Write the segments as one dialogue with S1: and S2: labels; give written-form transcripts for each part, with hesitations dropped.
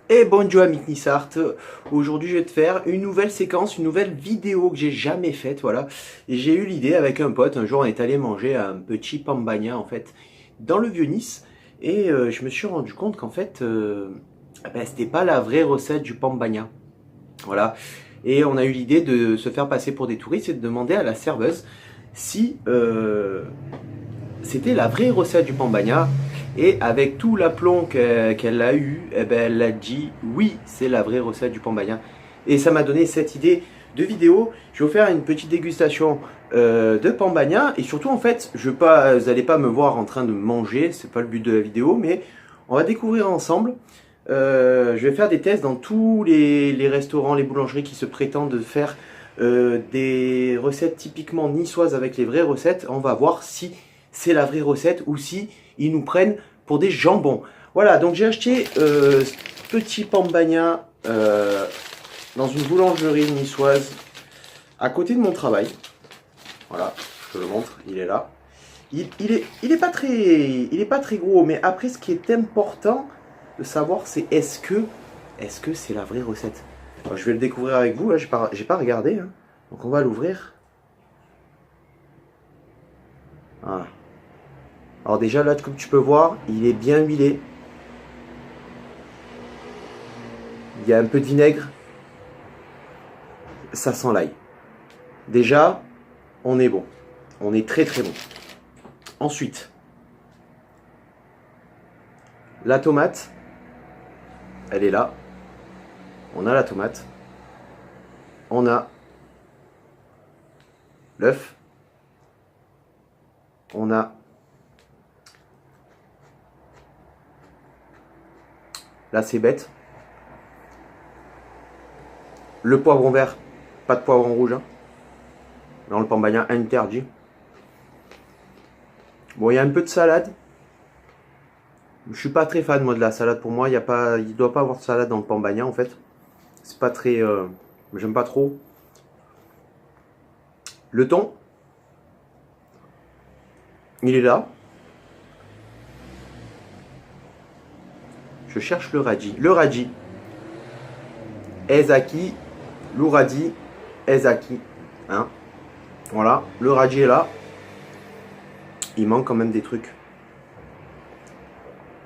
S1: Et bonjour ami Nissart, aujourd'hui je vais te faire une nouvelle séquence, une nouvelle vidéo que j'ai jamais faite, voilà. Et j'ai eu l'idée avec un pote, un jour on est allé manger un petit pambagna en fait, dans le Vieux-Nice. Et je me suis rendu compte qu'en fait, c'était pas la vraie recette du pambagna, voilà. Et on a eu l'idée de se faire passer pour des touristes et de demander à la serveuse si c'était la vraie recette du pambagna. Et avec tout l'aplomb qu'elle a eu, eh ben, elle a dit oui, c'est la vraie recette du pambagna. Et ça m'a donné cette idée de vidéo. Je vais vous faire une petite dégustation de pambagna. Et surtout, en fait, vous n'allez pas me voir en train de manger, c'est pas le but de la vidéo, mais on va découvrir ensemble. Je vais faire des tests dans tous les restaurants, les boulangeries qui se prétendent de faire des recettes typiquement niçoises avec les vraies recettes. On va voir si c'est la vraie recette ou si ils nous prennent pour des jambons. Voilà, donc j'ai acheté ce petit pambagna dans une boulangerie niçoise à côté de mon travail. Voilà, je te le montre, il est là. Il est pas très gros, mais après ce qui est important de savoir, c'est est-ce que c'est la vraie recette. Alors, je vais le découvrir avec vous, hein, j'ai pas regardé, hein. Donc on va l'ouvrir. Voilà. Alors déjà là, comme tu peux voir, il est bien huilé. Il y a un peu de vinaigre. Ça sent l'ail. Déjà, on est bon. On est très très bon. Ensuite, la tomate, elle est là. On a la tomate. On a l'œuf. On a la cébette. Le poivron vert, pas de poivron rouge. Hein. Dans le pambagna interdit. Bon, il y a un peu de salade. Je suis pas très fan moi de la salade. Pour moi, il doit pas avoir de salade dans le pambagna en fait. C'est pas très, j'aime pas trop. Le thon, il est là. Je cherche le radis. Le radis. Ezaki, l'ouradi, Ezaki. Hein. Voilà, le radis est là. Il manque quand même des trucs.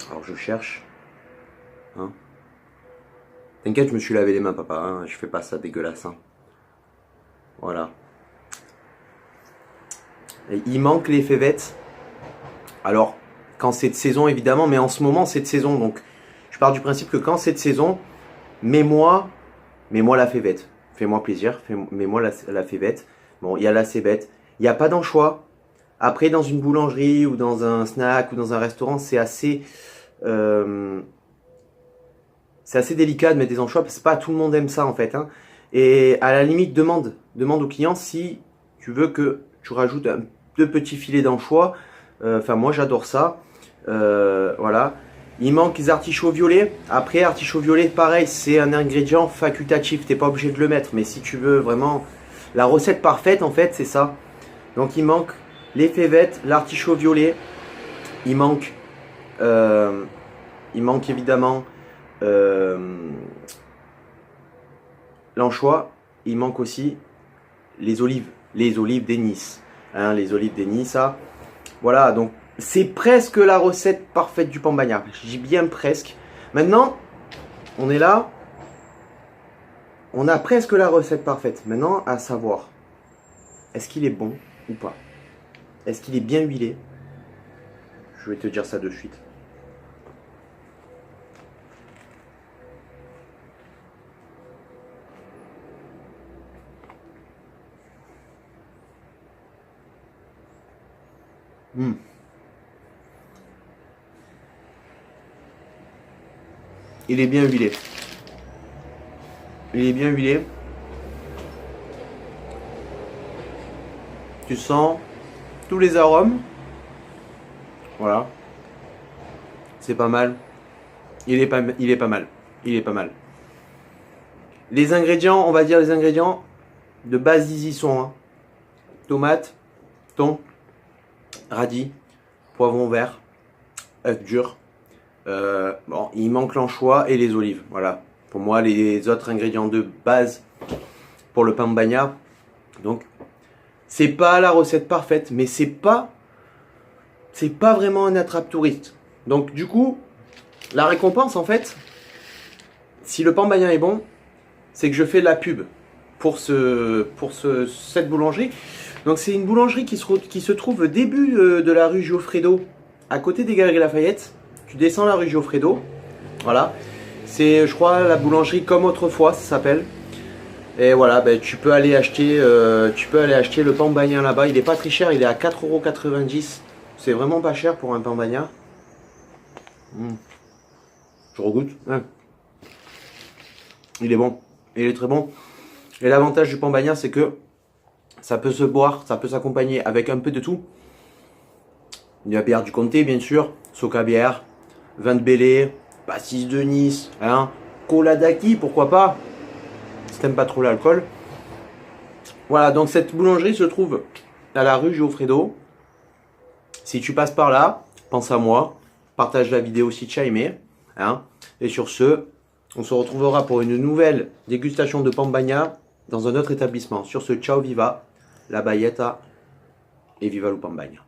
S1: Alors je cherche. Hein. T'inquiète, je me suis lavé les mains, papa. Hein. Je fais pas ça dégueulasse. Hein. Voilà. Et il manque les févettes. Alors, quand c'est de saison, évidemment, mais en ce moment, c'est de saison. Donc, je pars du principe que quand c'est de saison, mets-moi la févette. Fais-moi plaisir, mets-moi la févette. Bon, il y a la cébette. Il n'y a pas d'anchois. Après, dans une boulangerie ou dans un snack ou dans un restaurant, c'est assez délicat de mettre des anchois parce que pas tout le monde aime ça en fait. Hein. Et à la limite, demande au client si tu veux que tu rajoutes deux petits filets d'anchois. Enfin, moi j'adore ça. Voilà. Il manque les artichauts violets. Après, artichauts violets, pareil, c'est un ingrédient facultatif. Tu n'es pas obligé de le mettre. Mais si tu veux vraiment la recette parfaite, en fait, c'est ça. Donc, il manque les févettes, l'artichaut violet. Il manque évidemment l'anchois. Il manque aussi les olives. Les olives des Nice. Hein, les olives des Nice, ça. Voilà, donc c'est presque la recette parfaite du pambagna. Je dis bien presque. Maintenant, on est là. On a presque la recette parfaite. Maintenant, à savoir, est-ce qu'il est bon ou pas? Est-ce qu'il est bien huilé? Je vais te dire ça de suite. Il est bien huilé. Il est bien huilé. Tu sens tous les arômes. Voilà. C'est pas mal. Il est pas mal. Il est pas mal. Les ingrédients, on va dire les ingrédients de base, ils y sont. Hein. Tomate, thon, radis, poivron vert, œuf dur, Bon, il manque l'anchois et les olives. Voilà. Pour moi, les autres ingrédients de base pour le pambagna. Donc, c'est pas la recette parfaite, mais c'est pas vraiment un attrape-touriste. Donc, du coup, la récompense, en fait, si le pambagna est bon, c'est que je fais de la pub pour cette boulangerie. Donc, c'est une boulangerie qui se trouve au début de la rue Giuffredo, à côté des Galeries Lafayette. Tu descends la rue Giuffredo, voilà. C'est, je crois, la boulangerie comme autrefois, ça s'appelle. Et voilà, ben, tu peux aller acheter le pambagna là-bas. Il est pas très cher, il est à 4,90 €. C'est vraiment pas cher pour un pambagna. Je regoute. Ouais. Il est bon, il est très bon. Et l'avantage du pambagna, c'est que ça peut se boire, ça peut s'accompagner avec un peu de tout. Il y a bière du comté, bien sûr, Soca bière, vin de Bélé, pastis de Nice, hein, cola d'Aki, pourquoi pas, si t'aimes pas trop l'alcool. Voilà, donc cette boulangerie se trouve à la rue Giuffredo. Si tu passes par là, pense à moi, partage la vidéo si tu as aimé, hein. Et sur ce, on se retrouvera pour une nouvelle dégustation de pambagna dans un autre établissement. Sur ce, ciao viva, la bayetta et viva le pambagna.